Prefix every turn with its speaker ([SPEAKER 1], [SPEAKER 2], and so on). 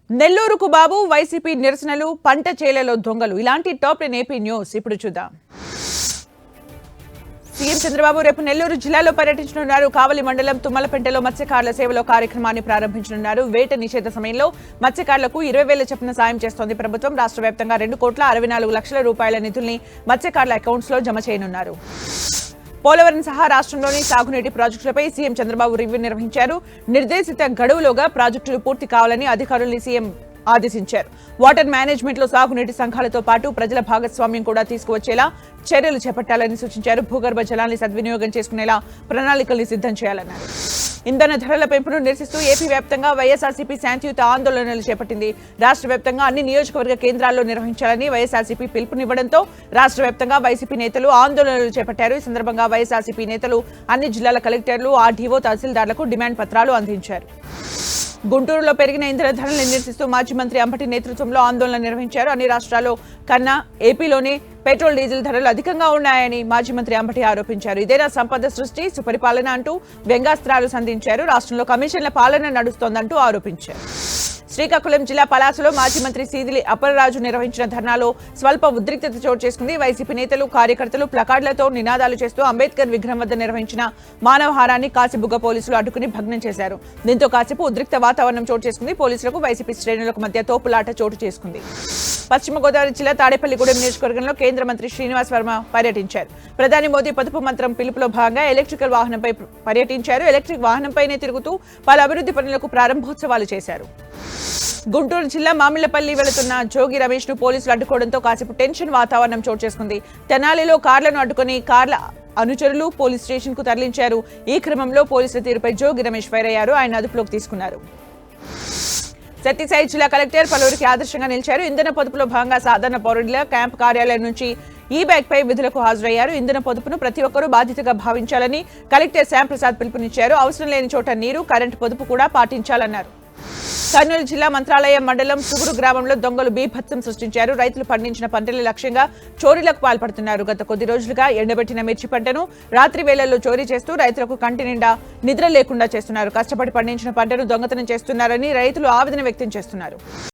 [SPEAKER 1] నెల్లూరుకు బాబు వైసీపీ నిరసనలు పంట చేలలో దొంగలు ఇలాంటి టాప్ 10 ఏపీ న్యూస్ ఇప్పుడు చూద్దాం. సీఎం చంద్రబాబు రేపు నెల్లూరు జిల్లాలో పర్యటించనున్నారు. కావలి మండలం తుమ్మలపెంటలో మత్స్యకారుల సేవలో కార్యక్రమాన్ని ప్రారంభించనున్నారు. వేట నిషేధ సమయంలో మత్స్యకారులకు 20,000 చొప్పున సాయం చేస్తోంది ప్రభుత్వం. రాష్ట్ర వ్యాప్తంగా 2,64,00,000 రూపాయల నిధుల్ని మత్స్యకారుల అకౌంట్స్ లో జమ చేయనున్నారు. పోలవరం సహా రాష్ట్రంలోని సాగునీటి ప్రాజెక్టులపై సీఎం చంద్రబాబు రివ్యూ నిర్వహించారు. నిర్దేశిత గడువులోగా ప్రాజెక్టులు పూర్తి కావాలని అధికారుల్ని సీఎం ఆదేశించారు. వాటర్ మేనేజ్మెంట్ లో సాగునీటి సంఘాలతో పాటు ప్రజల భాగస్వామ్యం కూడా తీసుకువచ్చేలా చర్యలు చేపట్టాలని సూచించారు. భూగర్భ జలాన్ని సద్వినియోగం చేసుకునేలా ప్రణాళికల్ని సిద్ధం చేయాలన్నారు. ఇంధన ధరల పెంపును నిరసిస్తూ ఏపీ వ్యాప్తంగా వైఎస్ఆర్సీపీ శాంతియుత ఆందోళనలు చేపట్టింది. రాష్ట్ర వ్యాప్తంగా అన్ని నియోజకవర్గ కేంద్రాల్లో నిర్వహించాలని వైఎస్ఆర్సీపీ పిలుపునివ్వడంతో రాష్ట్ర వ్యాప్తంగా వైసీపీ నేతలు ఆందోళనలు చేపట్టారు. ఈ సందర్భంగా వైఎస్ఆర్సీపీ నేతలు అన్ని జిల్లాల కలెక్టర్లు, ఆర్డీఓ, తహసీల్దార్లకు డిమాండ్ పత్రాలు అందించారు. గుంటూరులో పెరిగిన ఇంధన ధరలను నిరసిస్తూ మాజీ మంత్రి అంబటి నేతృత్వంలో ఆందోళన నిర్వహించారు. అన్ని రాష్ట్రాల్లో కన్నా ఏపీలోనే పెట్రోల్, డీజిల్ ధరలు అధికంగా ఉన్నాయని మాజీ మంత్రి అంబటి ఆరోపించారు. ఇదేనా సంపద సృష్టి, సుపరిపాలన అంటూ వ్యంగ్యాస్త్రాలు సంధించారు. రాష్ట్రంలో కమిషన్ల పాలన నడుస్తోందంటూ ఆరోపించారు. శ్రీకాకుళం జిల్లా పలాసలో మాజీ మంత్రి సీదిలి అప్పలరాజు నిర్వహించిన ధర్నాలో స్వల్ప ఉద్రిక్తత చోటు చేసుకుంది. వైసీపీ నేతలు, కార్యకర్తలు ప్లకార్డులతో నినాదాలు చేస్తూ అంబేద్కర్ విగ్రహం వద్ద నిర్వహించిన మానవహారాన్ని కాసిబుగ్గ పోలీసులు అడ్డుకుని భగ్నం చేశారు. దీంతో కాసేపు ఉద్రిక్త వాతావరణం చోటు చేసుకుంది. పోలీసులకు వైసీపీ శ్రేణులకు మధ్య తోపులాట చోటు చేసుకుంది. పశ్చిమ గోదావరి జిల్లా తాడేపల్లిగూడెం నియోజకవర్గంలో కేంద్ర మంత్రి శ్రీనివాస్ వర్మ పర్యటించారు. ప్రధాని మోదీ పొదుపు మంత్రం పిలుపులో భాగంగా ఎలక్ట్రికల్ వాహనంపై పర్యటించారు. ఎలక్ట్రిక్ వాహనంపైనే తిరుగుతూ పలు అభివృద్ధి పనులకు ప్రారంభోత్సవాలు చేశారు. గుంటూరు జిల్లా మామిళ్లపల్లి వెళుతున్న జోగి రమేష్ ను పోలీసులు అడ్డుకోవడంతో కాసేపు టెన్షన్ వాతావరణం చోటు చేసుకుంది. తెనాలిలో కార్లను అడ్డుకుని కార్ల అనుచరులు పోలీస్ స్టేషన్ కు తరలించారు. ఈ క్రమంలో పోలీసుల తీరుపై జోగి రమేష్ ఫైర్ అయ్యారు. ఆయన అదుపులోకి తీసుకున్నారు. సత్యసాయి జిల్లా కలెక్టర్ పలువురికి ఆదర్శంగా నిలిచారు. ఇంధన పొదుపులో భాగంగా సాధారణ పౌరుల క్యాంప్ కార్యాలయం నుంచి ఈ బ్యాగ్ పై విధులకు హాజరయ్యారు. ఇంధన పొదుపును ప్రతి ఒక్కరూ బాధ్యతగా భావించాలని కలెక్టర్ శ్యాంప్రసాద్ పిలుపునిచ్చారు. అవసరం లేని చోట నీరు, కరెంటు పొదుపు కూడా పాటించాలన్నారు. కర్నూలు జిల్లా మంత్రాలయం మండలం సుగురు గ్రామంలో దొంగలు బీభత్సం సృష్టించారు. రైతులు పండించిన పంటల లక్ష్యంగా చోరీలకు పాల్పడుతున్నారు. గత కొద్ది రోజులుగా ఎండబెట్టిన మిర్చి పంటను రాత్రి వేళల్లో చోరీ చేస్తూ రైతులకు కంటి నిండా నిద్ర లేకుండా చేస్తున్నారు. కష్టపడి పండించిన పంటను దొంగతనం చేస్తున్నారని రైతులు ఆవేదన వ్యక్తం చేస్తున్నారు.